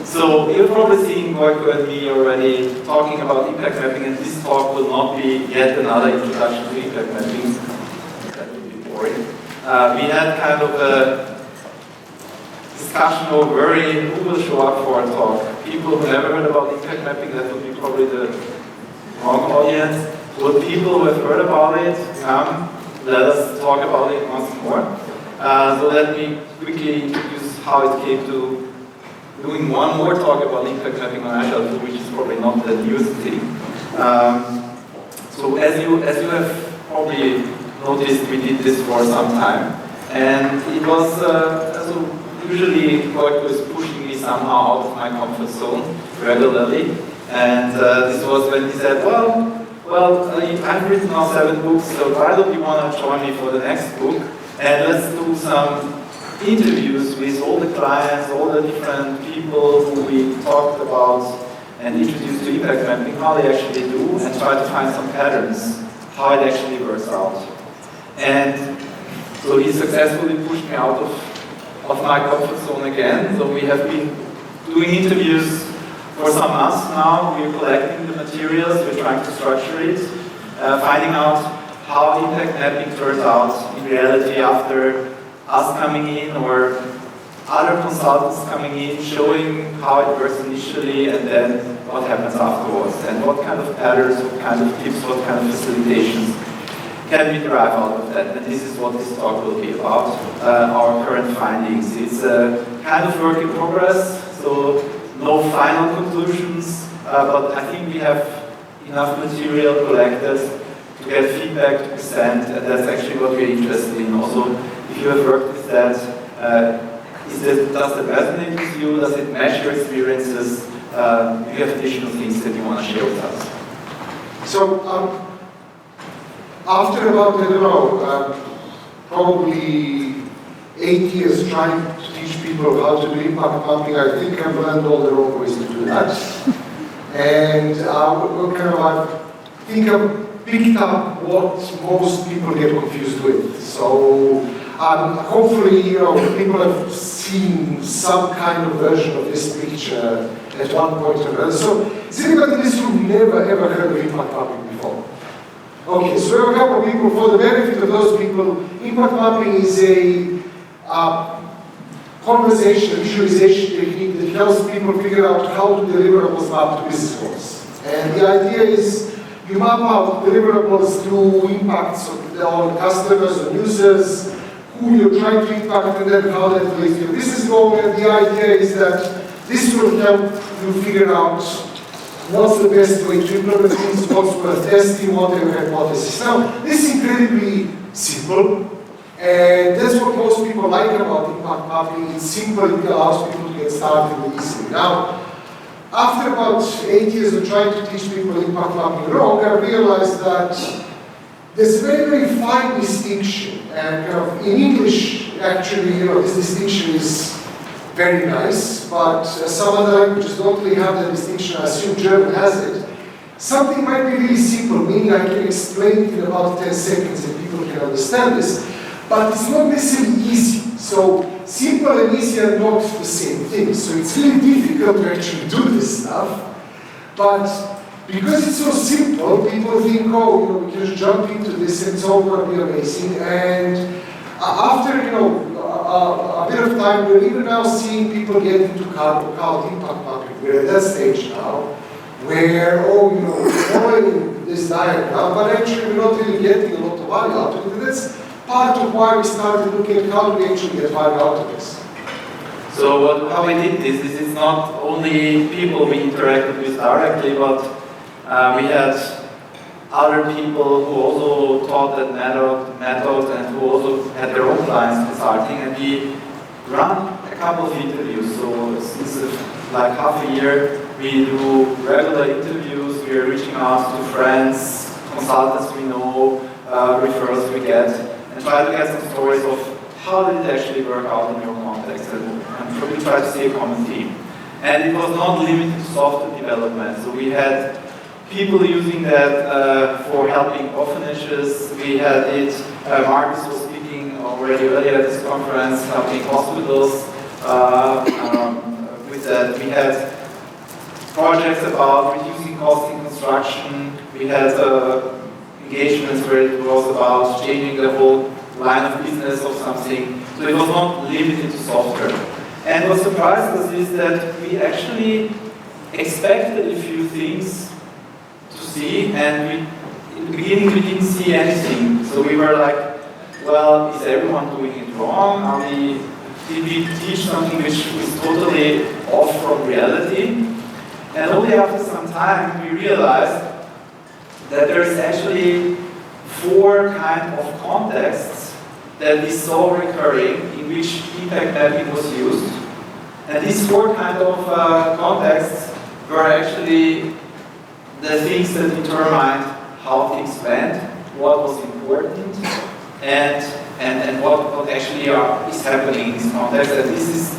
So you've probably seen Gojko and me already talking about impact mapping, and this talk will not be yet another introduction to impact mapping. That would be boring. We had kind of a discussion over who will show up for a talk. People who never heard about impact mapping, that would be probably the wrong audience. Will people who have heard about it come? Let us talk about it once more. So let me quickly introduce how it came to doing one more talk about impact mapping on Agile, which is probably not the newest thing. So as you have probably noticed, we did this for some time, and it was so usually Gojko is pushing me somehow out of my comfort zone regularly, and this was when he said, well, I've written now 7 books, so why don't you want to join me for the next book, and let's do some interviews with all the clients, all the different people who we talked about and introduced to impact mapping, how they actually do, and try to find some patterns, how it actually works out. And so he successfully pushed me out of my comfort zone again. So we have been doing interviews for some months now. We're collecting the materials, we're trying to structure it, finding out how impact mapping turns out in reality after us coming in or other consultants coming in, showing how it works initially and then what happens afterwards, and what kind of patterns, what kind of tips, what kind of facilitations can we derive out of that. And this is what this talk will be about, our current findings. It's a kind of work in progress, so no final conclusions, but I think we have enough material collected to get feedback to present, and that's actually what we're interested in also. If you have worked with that, does it resonate with you? Does it match your experiences? Do you have additional things that you want to share with us? So, after about, I don't know, probably 8 years trying to teach people how to do impact mapping, I think I've learned all the wrong ways to do that. And I think I've picked up what most people get confused with. So, hopefully, people have seen some kind of version of this picture at one point or another. So, has anybody in this room never ever heard of impact mapping before? Okay, so we have a couple of people. For the benefit of those people, impact mapping is a conversation, visualization technique that helps people figure out how to deliverables map to business goals. And the idea is you map out deliverables through impacts on customers, on users, who you're trying to impact, and then how that relates to your business goal. And the idea is that this will help you figure out what's the best way to implement things, what's worth testing, what are your hypotheses. Now, this is incredibly simple, and that's what most people like about impact mapping. It's simple, it allows people to get started easily. Now, after about 8 years of trying to teach people impact mapping wrong, I realized that there's a very, very fine distinction, and in English, actually, this distinction is very nice, but some other languages don't really have that distinction. I assume German has it. Something might be really simple, meaning I can explain it in about 10 seconds and people can understand this, but it's not necessarily easy. So simple and easy are not the same thing. So it's really difficult to actually do this stuff, but because it's so simple, people think, we can just jump into this and it's all going to be amazing. And after, a bit of time, we're even now seeing people get into cloud impact mapping. We're at that stage now, where, we're following this diagram, but actually we're not really getting a lot of value out of it. And that's part of why we started looking at how do we actually get value out of this. So how we did this is it's not only people we interacted with directly, but we had other people who also taught that method and who also had their own clients consulting, and we run a couple of interviews. So since like half a year, we do regular interviews. We are reaching out to friends, consultants we know, referrals we get, and try to get some stories of how did it actually work out in your context, and we try to see a common theme. And it was not limited to software development. So we had people using that for helping orphanages. We had it, Marcus was speaking already earlier at this conference, helping hospitals that we had projects about reducing costs in construction, we had engagements where it was about changing the whole line of business of something, so it was not limited to software. And what surprised us is that we actually expected a few things to see, and in the beginning we didn't see anything. So we were like, well, is everyone doing it wrong? Did we teach something which was totally off from reality? And only after some time we realized that there is actually 4 kind of contexts that we saw recurring in which impact mapping was used. And these 4 kind of contexts were actually the things that determined how things went, what was important, and what actually is happening in this context. And this is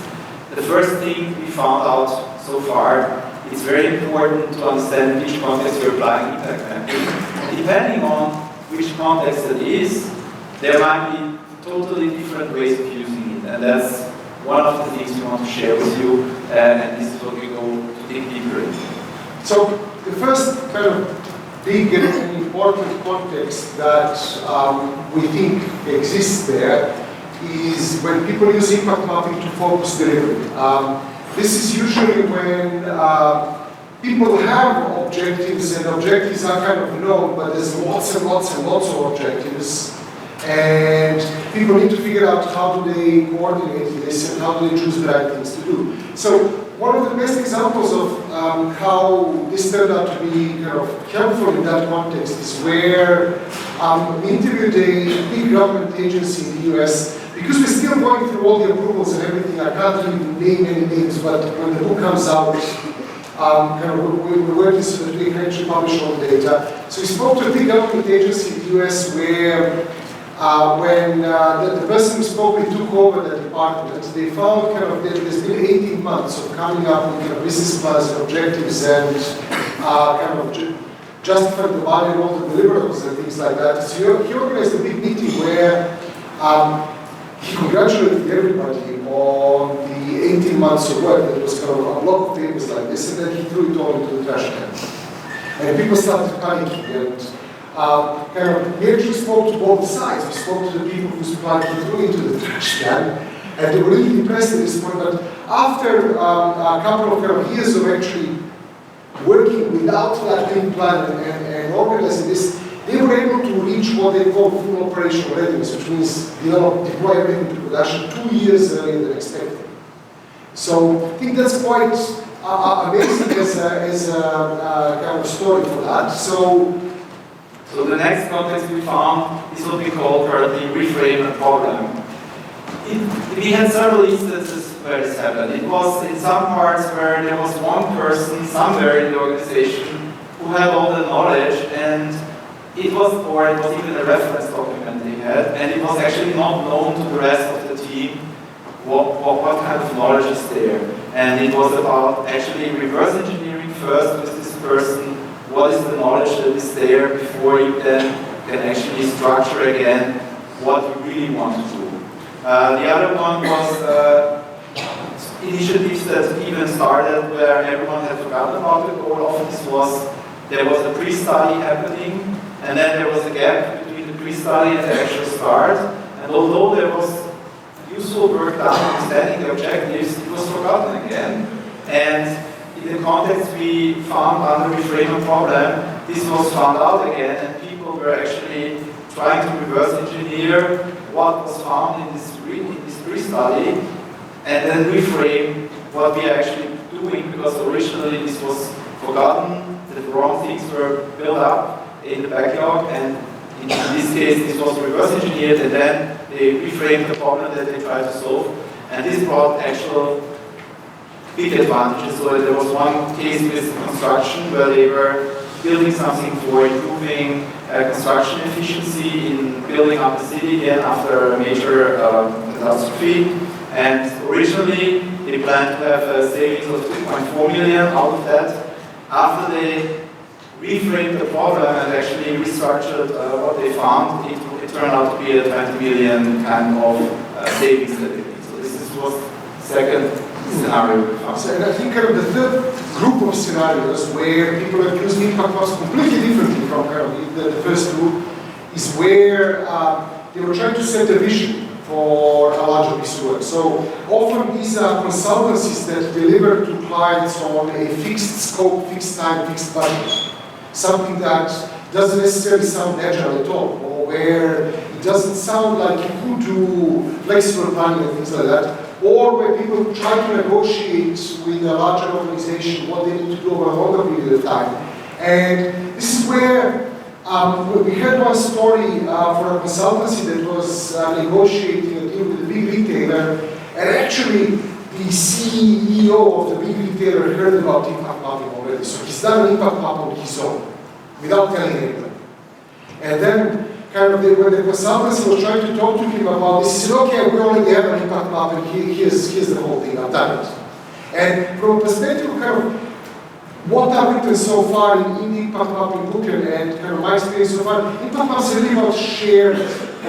the first thing we found out so far. It's very important to understand which context you're applying impact mapping. Depending on which context it is, there might be totally different ways of using it. And that's one of the things we want to share with you, and this is what we go to dig deeper into. So the first kind of big and important context that we think exists there is when people use impact mapping to focus delivery. This is usually when people have objectives, and objectives are kind of known, but there's lots and lots and lots of objectives. And people need to figure out how do they coordinate this and how do they choose the right things to do. So one of the best examples of how this turned out to be kind of helpful in that context is where we interviewed a big government agency in the US. Because we're still going through all the approvals and everything, I can't really name any names, but when the book comes out, we're working so that we can actually publish all the data. So we spoke to a big government agency in the US where when the person who spoke with took over the department, they found that there's been 18 months of coming up with business plans and objectives and justifying the value of all the deliverables and things like that. So he organized a big meeting where he congratulated everybody on the 18 months of work. That was kind of a block of papers like this, and then he threw it all into the trash can. And people started panicking, and we actually spoke to both sides. We spoke to the people whose plan he threw into the trash can, and they were really impressed at this point. But after a couple of years of actually working without that big plan and organizing this, they were able to reach what they call full operational readiness, which means deploy everything to production 2 years earlier than expected. So I think that's quite amazing as a kind of story for that. So the next context we found is what we call currently reframe a problem. We had several instances where this happened. It was in some parts where there was one person somewhere in the organization who had all the knowledge, and it was even a reference document they had, and it was actually not known to the rest of the team what kind of knowledge is there. And it was about actually reverse engineering first with this person, what is the knowledge that is there before you then can actually structure again what you really want to do. The other one was initiatives that even started where everyone had forgotten about the goal. Often there was a pre-study happening, and then there was a gap between the pre-study and the actual start. And although there was useful work done understanding the objectives, it was forgotten again. And in the context we found under reframe a problem, this was found out again, and people were actually trying to reverse engineer what was found in this pre-study, and then reframe what we are actually doing, because originally this was forgotten, the wrong things were built up in the backlog, and in this case this was reverse engineered, and then they reframed the problem that they tried to solve, and this brought actual big advantages. So there was one case with construction where they were building something for improving construction efficiency in building up the city again after a major catastrophe. And originally they planned to have a savings of 2.4 million out of that. After they reframed the problem and actually restructured what they found, it turned out to be a 20 million kind of savings that they did. So this was the second scenario we found. So, and I think kind of the third group of scenarios where people have used impact maps completely differently from kind of the first group is where they were trying to set a vision for a larger piece of work. So often these are consultancies that deliver to clients on a fixed scope, fixed time, fixed budget. Something that doesn't necessarily sound agile at all, or where it doesn't sound like you could do flexible planning and things like that, or where people try to negotiate with a larger organization what they need to do over a longer period of time. And this is where we had one story for a consultancy that was negotiating a deal with a big retailer, and actually the CEO of the big retailer heard about impact mapping already. So he's done an impact map on his own, without telling anybody. And then, kind of, when the consultancy was trying to talk to him about this, he said, okay, we already have an impact map, and here's the whole thing, I've done it. And from a perspective of kind of what I've written so far in the impact mapping book and kind of my experience so far, impact maps are really about shared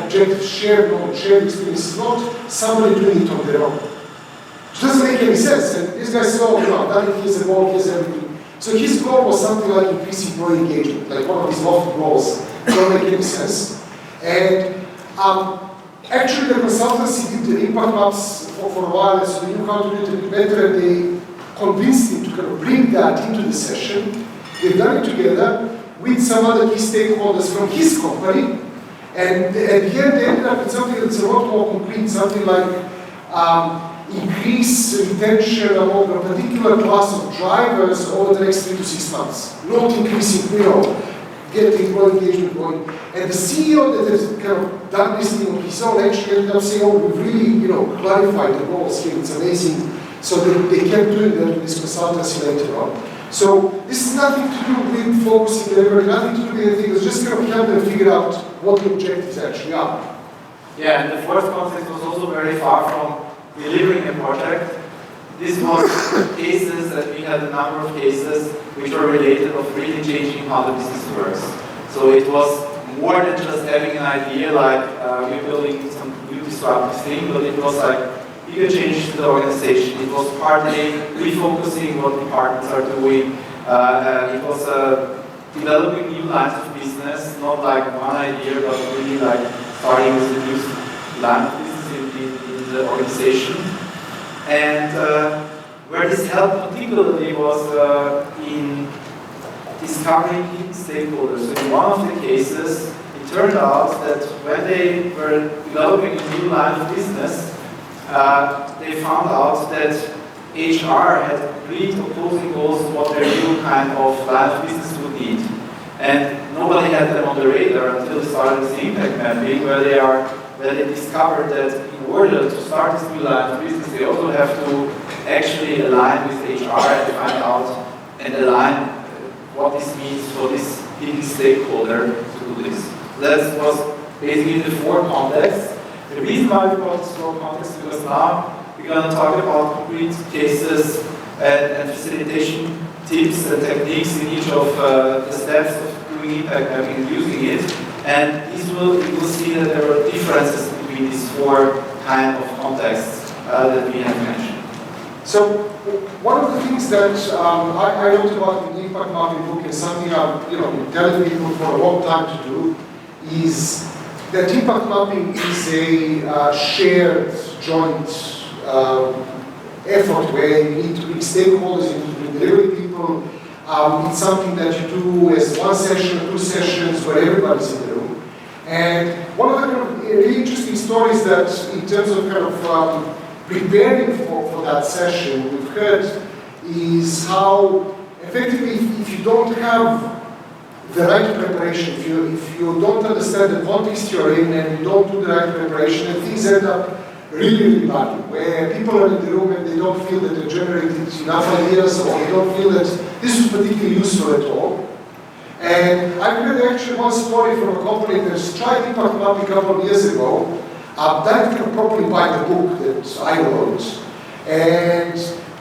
objectives, shared knowledge, shared experience. It's not somebody doing it on their own. It doesn't make any sense. And this guy said, oh, no, I've done it, here's a goal, here's everything. So his goal was something like increasing employee engagement, like one of his lofty goals. It don't make any sense. And actually the consultancy did the impact maps for a while, so they knew how to do it a bit better, and they convinced him to kind of bring that into the session. They've done it together with some other key stakeholders from his company, and at the end they ended up with something that's a lot more concrete, something like increase retention among a particular class of drivers over the next 3 to 6 months. Not increasing, getting employee engagement going. And the CEO that has kind of done this thing on his own actually ended up saying, oh, we've really, clarified the goals here, it's amazing. So they kept doing that with this consultancy later on. So this is nothing to do with focusing delivery, nothing to do with anything, it's just kind of help them figure out what the objectives actually are. Yeah, and the fourth context was also very far from delivering a project. This was cases that we had a number of cases which were related of really changing how the business works. So it was more than just having an idea like we're building some new disruptive thing, but it was like bigger change to the organization. It was partly refocusing what departments are doing. It was developing new lines of business, not like one idea, but really like starting with a new line of business in the organization. And where this helped particularly was in discovering hidden stakeholders. So in one of the cases, it turned out that when they were developing a new line of business, they found out that HR had complete opposing goals to what their new kind of line of business would need. And nobody had them on the radar until they started this impact mapping, where they discovered that in order to start this new line of business, they also have to actually align with HR and find out and align what this means for this hidden stakeholder to do this. So that was basically the 4 contexts. The reason why we got this 4 contexts is because now we're going to talk about concrete cases and facilitation tips and techniques in each of the steps of doing impact mapping and using it. And you will see that there are differences between these 4 kind of contexts that we have mentioned. So one of the things that I wrote about in the impact mapping book, and something I've been telling people for a long time to do, is that impact mapping is a shared, joint effort where you need to bring stakeholders, you need to bring delivery people. It's something that you do as 1 session, 2 sessions, where everybody's in the room. And one of the kind of really interesting stories that, in terms of kind of preparing for that session, we've heard is how effectively, if you don't have the right preparation, if you don't understand the context you're in and you don't do the right preparation, then things end up really, really badly, where people are in the room and they don't feel that they're generating enough ideas, or they don't feel that this is particularly useful at all. And I heard actually one story from a company that's tried impact mapping a couple of years ago, that can probably buy the book that I wrote, and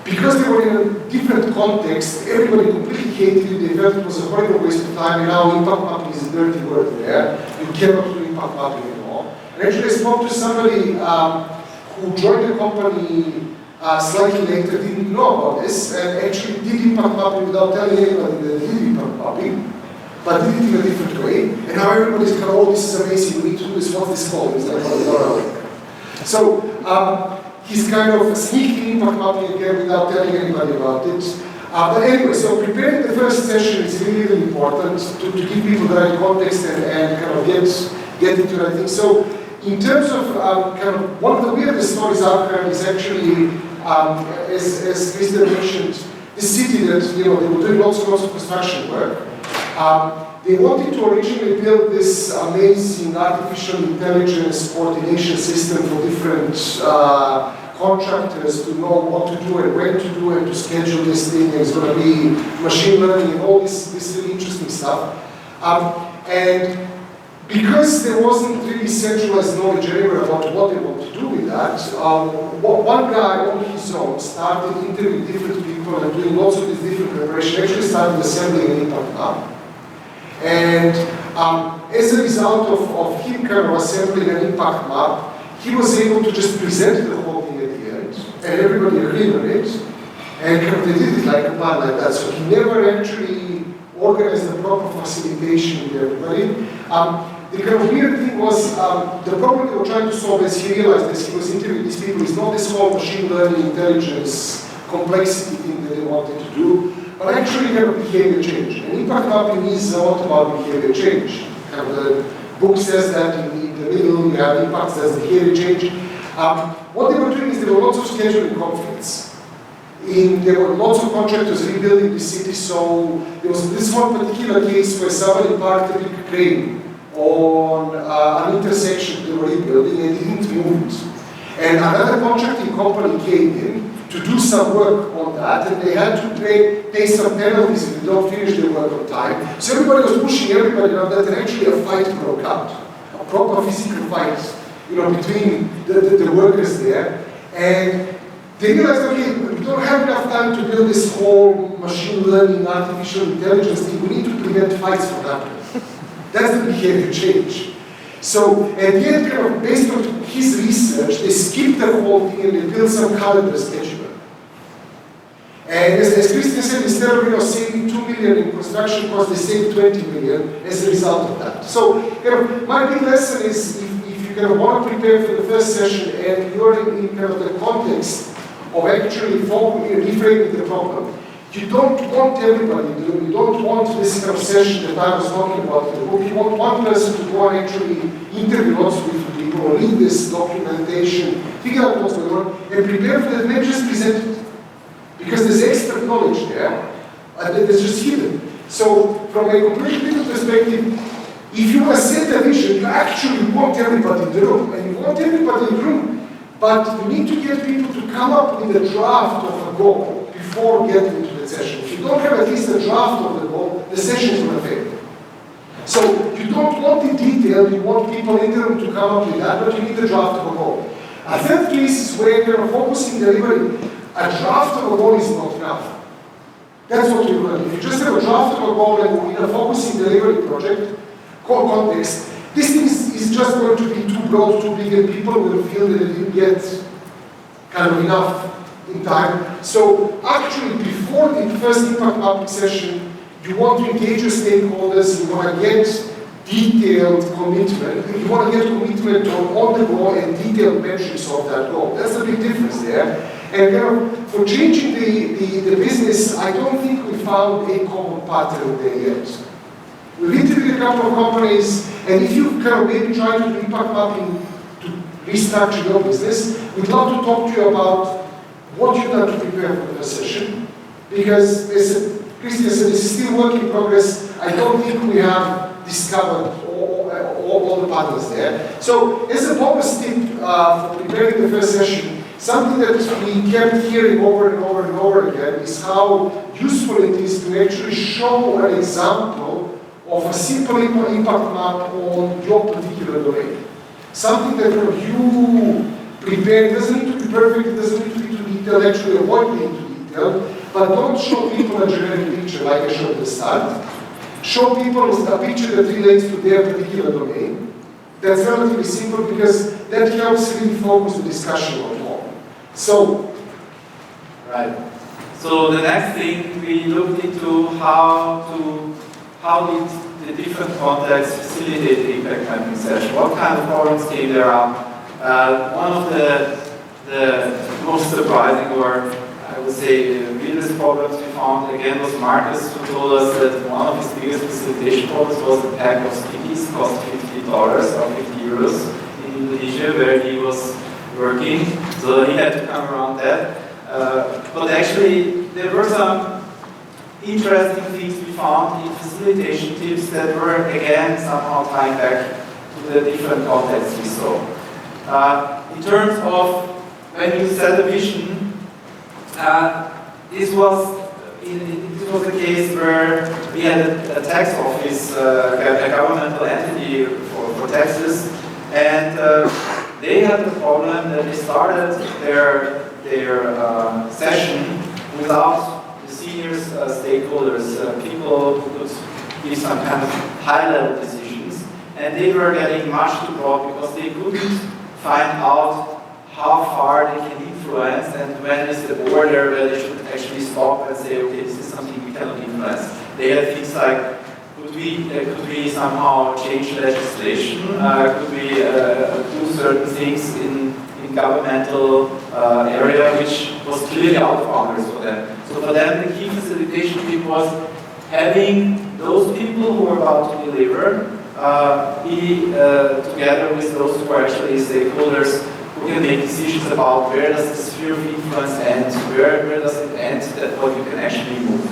because they were in a different context, everybody completely hated it, they felt it was a horrible waste of time, and now impact mapping is a dirty word there, you cannot do impact mapping anymore. And actually I spoke to somebody who joined the company slightly later didn't know about this and actually did impact mapping without telling anybody that they did impact mapping, but did it in a different way. And now everybody's kind of, oh, this is amazing, we need to do this, what's this called? It's like, oh, so he's kind of sneaking impact mapping again without telling anybody about it. But anyway, so preparing the first session is really, really important to give people the right context and kind of get into the right thing. So in terms of kind of one of the weirdest stories I've heard is actually, as Christian mentioned, the city that, they were doing lots of construction work. They wanted to originally build this amazing artificial intelligence coordination system for different contractors to know what to do and when to do and to schedule this thing. It's going to be machine learning and all this really interesting stuff. And because there wasn't really centralized knowledge anywhere about what they want to do with that, one guy on his own started interviewing different people and doing lots of these different preparations, actually started assembling an impact map. And as a result of him kind of assembling an impact map, he was able to just present the whole thing at the end, and everybody agreed on it, and kind of they did it like a plan like that. So he never actually organized the proper facilitation with everybody. The kind of weird thing was, the problem they were trying to solve as he realized as he was interviewing these people is not this whole machine learning, intelligence, complexity thing that they wanted to do, but actually kind of behavior change. And impact mapping is a lot about behavior change. Kind of the book says that in the middle, you have impacts as behavior change. What they were doing is there were lots of scheduling conflicts. There were lots of contractors rebuilding the city, so there was this one particular case where somebody parked a big crane on an intersection they were rebuilding and didn't move it. And another contracting company came in to do some work on that, and they had to pay some penalties if they don't finish their work on time. So everybody was pushing everybody on that, and actually a fight broke out, a proper physical fight, between the workers there. And they realized, okay, we don't have enough time to build this whole machine learning, artificial intelligence thing. We need to prevent fights from happening. That's the behavior change. So, at the end, kind of based on his research, they skipped the whole thing and they built some calendar scheduler. And as Christian said, instead of saving 2 million in construction costs, they saved 20 million as a result of that. So, my big lesson is if you want to prepare for the first session and you're in kind of the context of actually reframing the problem, you don't want everybody to do it. You don't want this kind of session that I was talking about in the book. You want one person to go and actually interview lots of different people, read this documentation, figure out what's going on, and prepare for that, maybe just present it. Because there's extra knowledge there that's just hidden. So, from a completely different perspective, if you want to set a vision, you actually want everybody in the room, and you want everybody in the room, but you need to get people to come up with a draft of a goal before getting into the session. If you don't have at least a draft of the goal, the session is going to fail. So you don't want the detail, you want people in the room to come up with that, but you need a draft of a goal. A third case is where you're focusing delivery. A draft of a goal is not enough. That's what you're going to do. If you just have a draft of a goal and in a focusing delivery project, context, this thing is just going to be too broad, too big, and people will feel that they didn't get kind of enough in time. So actually, before the first impact mapping session, you want to engage your stakeholders, you want to get detailed commitment, you want to get commitment on the goal and detailed metrics of that goal. That's a big difference there. And for changing the business, I don't think we found a common pattern there yet. We've interviewed a couple of companies, and if you maybe try to do impact mapping to restructure your business, we'd love to talk to you about what you've done to prepare for the session. Because, as Christian said, this is still work in progress. I don't think we have discovered all the patterns there. So, as a bonus tip for preparing the first session, something that we kept hearing over and over and over again is how useful it is to actually show an example of a simple impact map on your particular domain. Something that you prepare, it doesn't need to be perfect, it doesn't need to be too detailed, actually avoid being too detailed, but don't show people a generic picture like I showed at the start. Show people a picture that relates to their particular domain. That's relatively simple because that helps really focus the discussion on more. So, Right. So the next thing we looked into how did the different contexts facilitate the impact mapping session? What kind of problems came there up? One of the most surprising, or I would say weirdest problems we found again was Marcus, who told us that one of his biggest facilitation problems was a pack of stickies cost $50 or 50 euros in Indonesia, where he was working. So he had to come around that. But actually, there were some interesting things we found in facilitation tips that were again somehow tying back to the different contexts we saw. In terms of when you set a vision, this was a case where we had a tax office, a governmental entity for taxes, and they had the problem that they started their session without the senior stakeholders, people who could give some kind of high-level decisions, and they were getting much too broad because they couldn't find out how far they can influence and when is the border where they should actually stop and say, okay, this is something we cannot influence. They had things like, could we somehow change legislation? Could we do certain things in governmental area which was clearly out of boundaries for them. So for them, the key facilitation tip was having those people who are about to deliver be together with those who are actually stakeholders who can make decisions about where does the sphere of influence end, where does it end, that what you can actually move.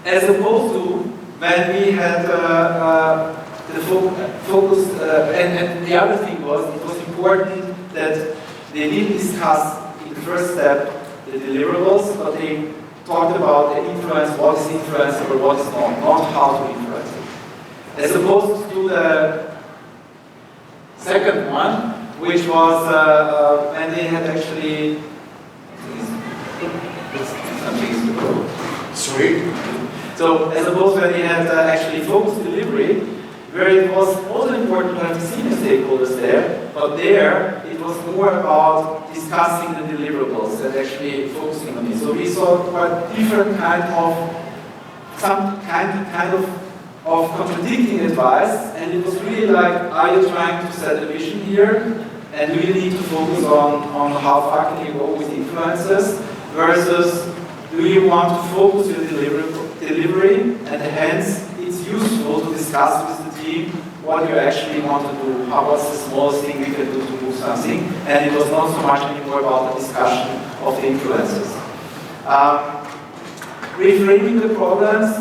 As opposed to when we had the focus, and the other thing was, it was important that they didn't discuss in the first step the deliverables, but they talked about the influence, what is influenceable, what is not how to influence it. As opposed to the second one, which was when they had actually Sorry? So as opposed when they had actually focused delivery, where it was also important to have senior stakeholders there, but there it was more about discussing the deliverables and actually focusing on it. So we saw quite different kind of contradicting advice, and it was really like, are you trying to set a vision here? And do you need to focus on how far can you go with influences, versus do you want to focus your delivery, and hence it's useful to discuss with the team what you actually want to do, what's the smallest thing we can do to move something, and it was not so much anymore about the discussion of the influences. Reframing the problems,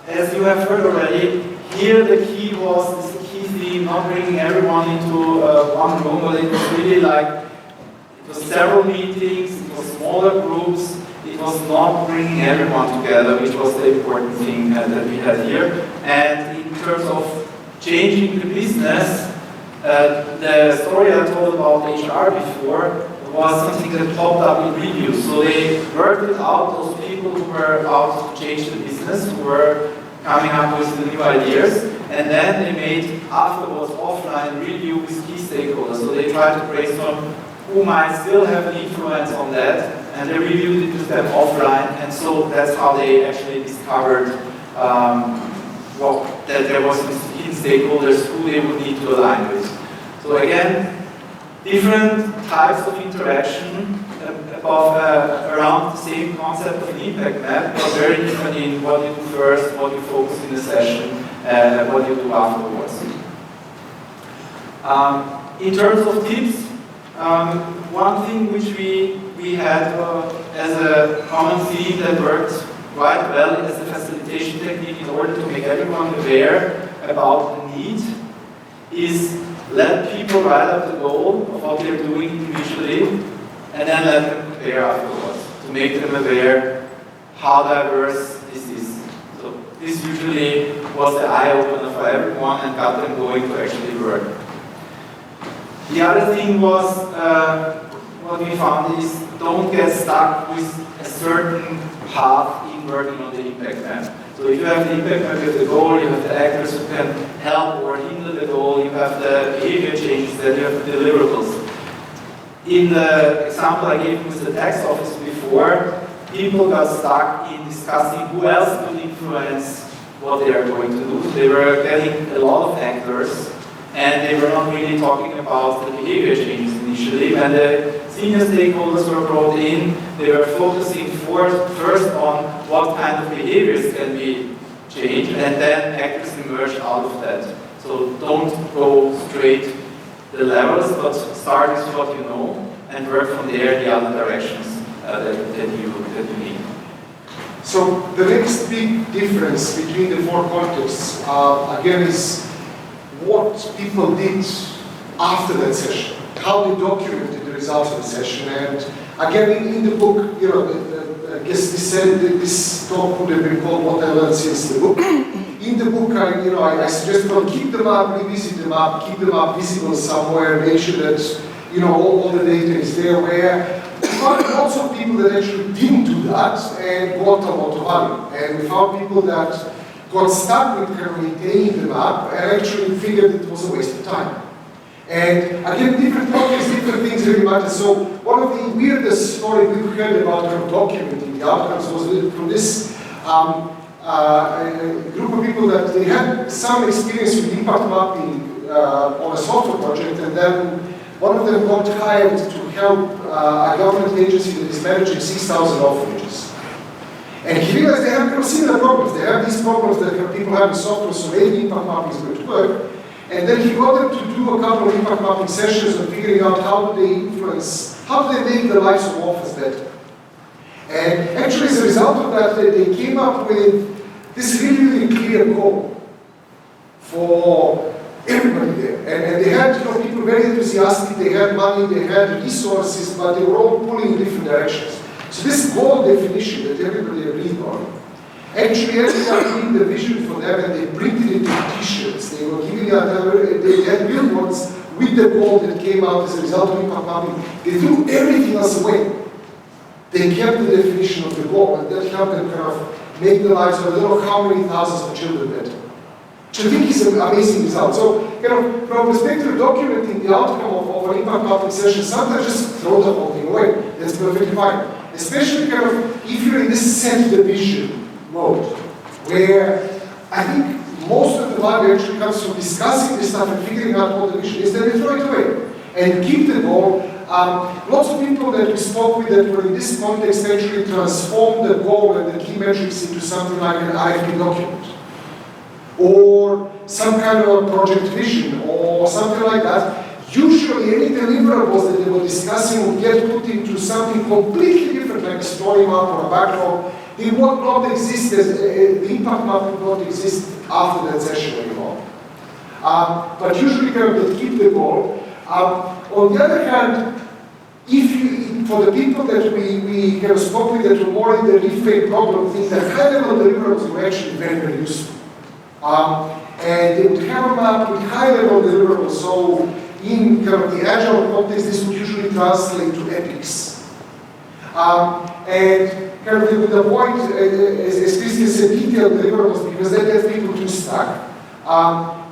as you have heard already, here the key was this key theme, not bringing everyone into one room, but it was really like, it was several meetings, it was smaller groups, it was not bringing everyone together, which was the important thing that we had here. And in terms of changing the business, the story I told about HR before was something that popped up in reviews. So they worked it out, those people who were about to change the business, who were coming up with the new ideas, and then they made afterwards offline review with key stakeholders. So they tried to brainstorm who might still have an influence on that, and they reviewed it with them offline, and so that's how they actually discovered that there was key stakeholders who they would need to align with. So again, different types of interaction around the same concept of an impact map, but very different in what you do first, what you focus in the session, and what you do afterwards. In terms of tips, one thing which we had as a common theme that worked quite well as a facilitation technique in order to make everyone aware about the need is let people write up the goal of what they're doing individually, and then let them compare afterwards to make them aware how diverse this is. So this usually was the eye-opener for everyone and got them going to actually work. The other thing was, what we found is, don't get stuck with a certain path in working on the impact map. So if you have the impact map, you have the goal, you have the actors who can help or hinder the goal, you have the behavior changes, then you have the deliverables. In the example example I gave with the tax office before, people got stuck in discussing who else could influence what they are going to do. They were getting a lot of actors, and they were not really talking about the behavior changes initially. When the senior stakeholders were brought in, they were focusing first on what kind of behaviors can be changed, and then actors emerged out of that. So don't go straight the levels, but start with what you know, and work from there in the other directions that you need. So the next big difference between the four contexts, again, is what people did after that session, how they documented the results of the session. And again, in the book, you know, I guess this talk would have been called What I Learned Since the Book. In the book, I suggest, well, keep the map, revisit the map, keep the map visible somewhere, make sure that, you know, all the data is there. Where we found lots of people that actually didn't do that and got a lot of value. And we found people that got stuck with kind of maintaining the map and actually figured it was a waste of time. And again, different topics, different things really matter. So one of the weirdest stories we've heard about kind of documenting the outcomes was from this a group of people that they had some experience with impact mapping on a software project, and then one of them got hired to help a government agency that is managing 6,000 orphanages. And he realized they have kind of similar problems. They have these problems that people have in software, so maybe impact mapping is going to work. And then he got them to do a couple of impact mapping sessions and figuring out how do they influence, how do they make the lives of orphans better. And actually, as a result of that, they came up with this really, really clear goal for everybody there. And they had, you know, people very enthusiastic, they had money, they had resources, but they were all pulling in different directions. So this goal definition that everybody agreed on actually ended up being the vision for them, and they printed it in t-shirts. They were giving out, they had billboards with the goal that came out as a result of impact mapping. They threw everything else away. They kept the definition of the goal, and that helped them kind of make the lives of I don't know how many thousands of children better. Which I think is an amazing result. So, kind of, from a perspective of documenting the outcome of an impact mapping session, sometimes just throw the whole thing away. That's perfectly fine. Especially kind of if you're in this set the vision mode, where I think most of the value actually comes from discussing this stuff and figuring out what the vision is, then you throw it away. And keep the goal. Lots of people that we spoke with that were in this context actually transformed the goal and the key metrics into something like an IFP document, or some kind of a project vision, or something like that. Usually any deliverables that they were discussing would get put into something completely different, like a story map or a backlog. It would not exist as the impact map would not exist after that session anymore. But usually kind of they keep the goal. On the other hand, for the people that we kind of spoke with that were more in the reframe problem thing, the high-level deliverables were actually very, very useful. And they would have a map with high-level deliverables. So in kind of the Agile context, this would usually translate to epics. And kind of they would avoid, as Christian said, detailed deliverables because that gets people too stuck.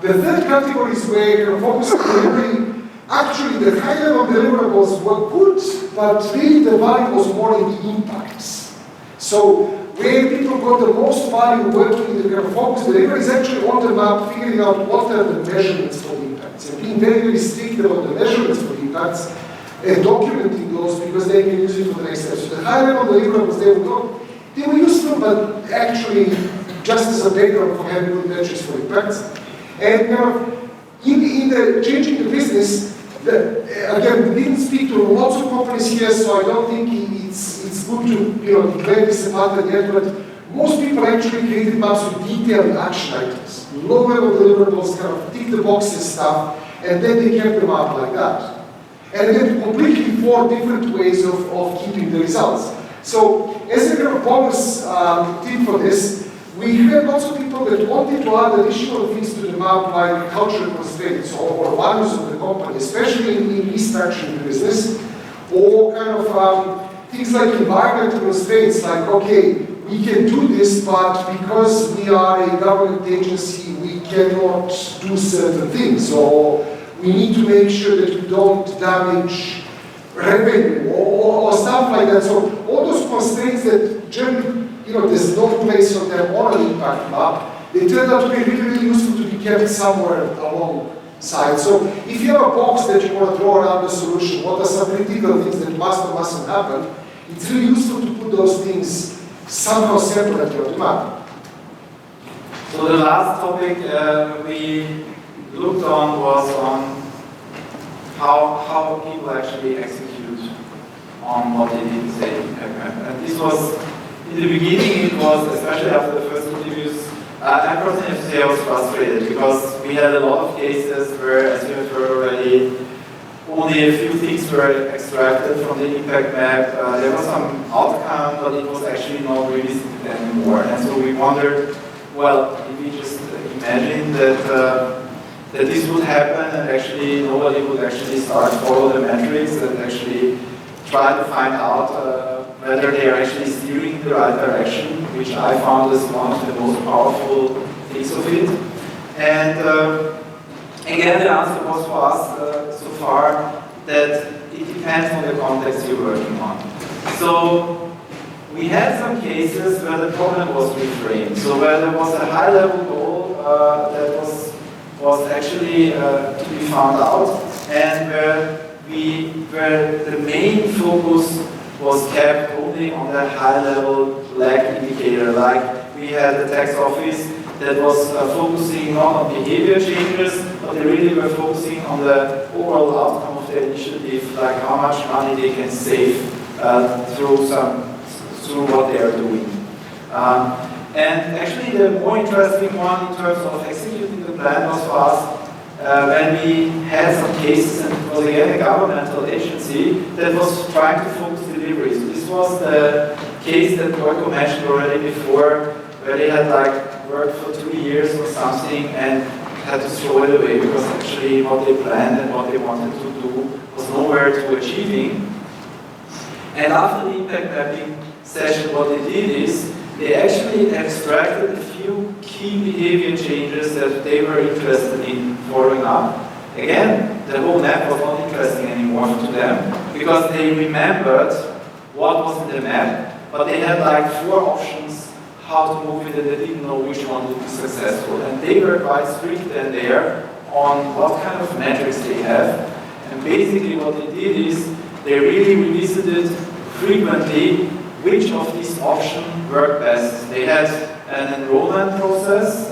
The third category is where kind of focus on delivery. Actually, the high-level deliverables were good, but really the value was more in the impacts. So where people got the most value working in the kind of focus delivery is actually on the map, figuring out what are the measurements for the impacts, and being very, very strict about the measurements for the impacts, and documenting those because they can use it for the next step. So the high-level deliverables, they were useful, but actually just as a background for having good metrics for impacts. And in the changing the business, again, we didn't speak to lots of companies here, so I don't think it's good to declare this a pattern yet, but most people actually created maps with detailed action items, low-level deliverables, kind of tick the boxes stuff, and then they kept them up like that. And again, completely four different ways of keeping the results. So as a kind of bonus tip for this, we had lots of people that wanted to add additional things to the map, like cultural constraints or values of the company, especially in restructuring the business, or kind of things like environmental constraints, like, okay, we can do this, but because we are a government agency, we cannot do certain things, or we need to make sure that we don't damage revenue or stuff like that. So all those constraints that generally, there's no place for them on an impact map, they turn out to be really, really useful to be kept somewhere alongside. So if you have a box that you want to draw around the solution, what are some critical things that must or mustn't happen, it's really useful to put those things somehow separately on the map. So the last topic we looked on was on how people actually execute on what they did say in TechTalk. And this was, in the beginning, it was, especially after the first interviews, I personally have to say I was frustrated because we had a lot of cases where, as you have heard already, only a few things were extracted from the impact map. There was some outcome, but it was actually not revisited anymore. And so we wondered, well, if we just imagine that this would happen and actually nobody would actually start follow the metrics and actually try to find out whether they are actually steering in the right direction, which I found as one of the most powerful things of it. And again, the answer was for us so far that it depends on the context you're working on. So we had some cases where the problem was reframed. So where there was a high-level goal that was actually to be found out, and where the main focus was kept only on the high-level lag indicator. Like we had the tax office that was focusing not on behavior changes, but they really were focusing on the overall outcome of the initiative, like how much money they can save through what they are doing. And actually the more interesting one in terms of executing the plan was for us when we had some cases, and it was again a governmental agency that was trying to focus delivery. So this was the case that Gojko mentioned already before, where they had worked for 2 years or something and had to throw it away because actually what they planned and what they wanted to do was nowhere to achieving. And after the impact mapping session, what they did is they actually extracted a few key behavior changes that they were interested in following up. Again, the whole map was not interesting anymore to them because they remembered what was in the map, but they had 4 options how to move it and they didn't know which one would be successful. And they were quite strict then there on what kind of metrics they have. And basically what they did is they really revisited frequently which of these options worked best. They had an enrollment process,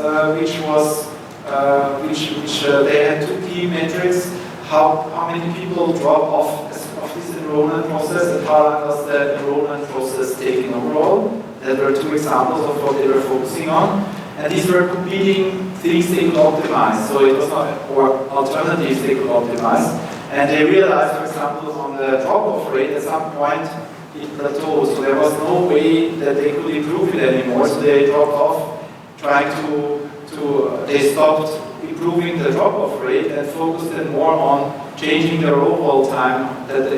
they had 2 key metrics: how many people drop off of this enrollment process, and how long does the enrollment process take in overall. That were 2 examples of what they were focusing on, and these were competing things they could optimize. So it was not, or alternatives they could optimize, and they realized, for example, on the drop-off rate at some point it plateaued, so there was no way that they could improve it anymore, so they dropped off, they stopped improving the drop-off rate and focused then more on changing the overall time that the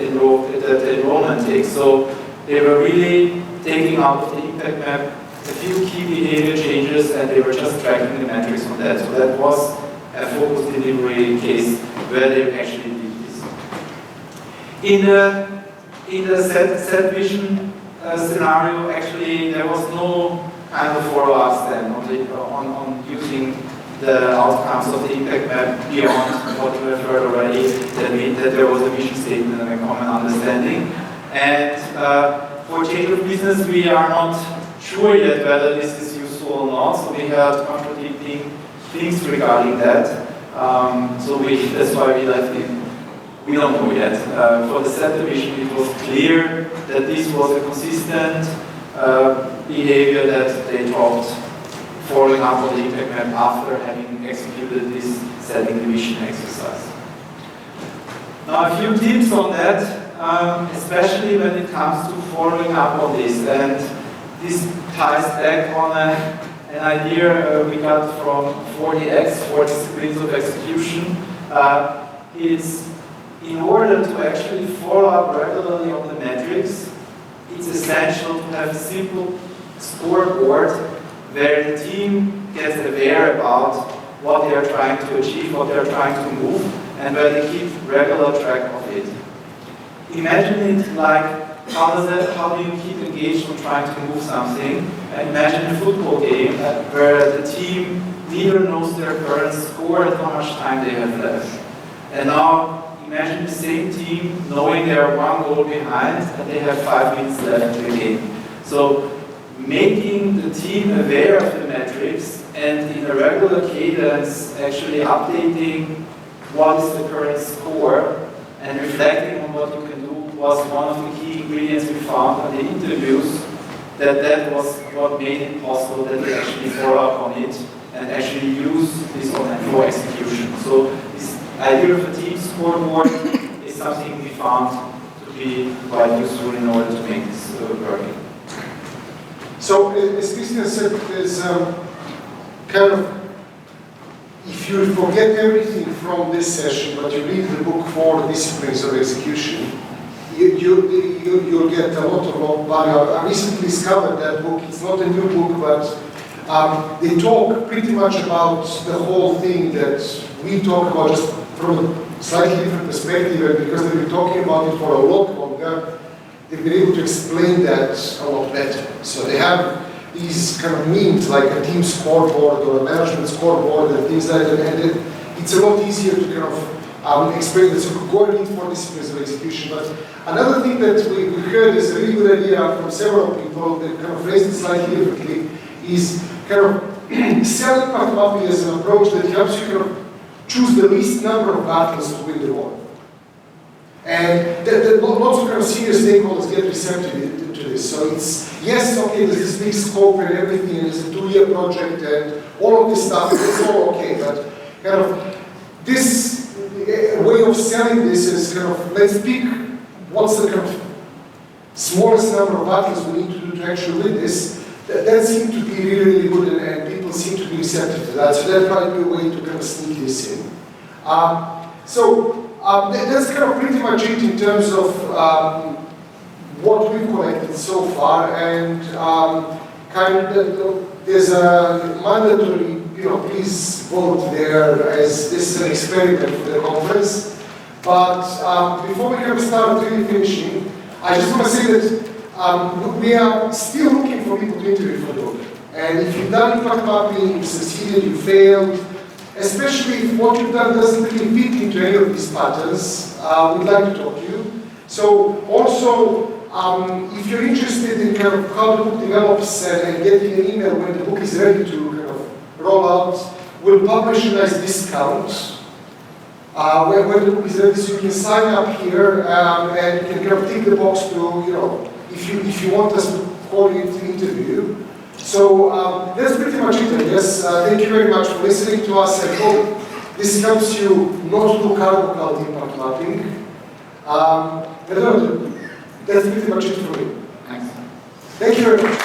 enrollment takes. So they were really taking out of the impact map a few key behavior changes and they were just tracking the metrics on that. So that was a focused delivery case where they actually did this. In the set vision scenario, actually, there was no kind of follow-ups then on using the outcomes of the impact map beyond what we have heard already, that there was a vision statement and a common understanding. And for change of business, we are not sure yet whether this is useful or not, so we have contradicting things regarding that. That's why we left it. We don't know yet. For the set division, it was clear that this was a consistent behavior that they dropped following up on the impact map after having executed this setting division exercise. Now, a few tips on that, especially when it comes to following up on this. And this ties back on an idea we got from 40X, 4 disciplines of execution. It's in order to actually follow up regularly on the metrics, it's essential to have a simple scoreboard where the team gets aware about what they are trying to achieve, what they are trying to move, and where they keep regular track of it. imagine it like, how do you keep engaged on trying to move something? And imagine a football game where the team neither knows their current score and how much time they have left. And now imagine the same team knowing they are 1 goal behind and they have 5 minutes left in the game. So making the team aware of the metrics and in a regular cadence actually updating what is the current score and reflecting on what you can do was one of the key ingredients we found on the interviews, that was what made it possible that they actually follow up on it and actually use this for execution. So this idea of a team scoreboard is something we found to be quite useful in order to make this working. So, as Christian said, there's kind of, if you forget everything from this session, but you read the book 4 Disciplines of Execution, you'll get a lot of value. I recently discovered that book. It's not a new book, but they talk pretty much about the whole thing that we talk about, just from a slightly different perspective, and because they've been talking about it for a lot longer, they've been able to explain that a lot better. So they have these kind of memes like a team scoreboard or a management scoreboard and things like that, and it's a lot easier to kind of explain that. So go and read 4 Disciplines of Execution. But another thing that we heard is a really good idea from several people that kind of phrased it slightly differently, is kind of selling impact mapping as an approach that helps you kind of choose the least number of battles to win the war. And lots of kind of senior stakeholders get receptive to this. So it's, yes, okay, there's this big scope and everything, and it's a 2-year project and all of this stuff, it's all okay, but kind of this way of selling this is kind of, let's pick what's the kind of smallest number of battles we need to do to actually win this. That seemed to be really, really good, and people seem to be receptive to that. So that might be a way to kind of sneak this in. That's kind of pretty much it in terms of what we've collected so far, and there's a mandatory, please vote there, as this is an experiment for the conference. But before we kind of start really finishing, I just want to say that we are still looking for people to interview for the book. And if you've done impact mapping, you succeeded, you failed, especially if what you've done doesn't really fit into any of these patterns, we'd like to talk to you. So also, if you're interested in kind of how the book develops and getting an email when the book is ready to kind of roll out, we'll publish a nice discount when the book is ready, so you can sign up here and you can kind of tick the box to, if you want us to call you to interview. So that's pretty much it, I guess. Thank you very much for listening to us, and hope this helps you not do carbon cult impact mapping. That's pretty much it for me. Thanks. Thank you very much.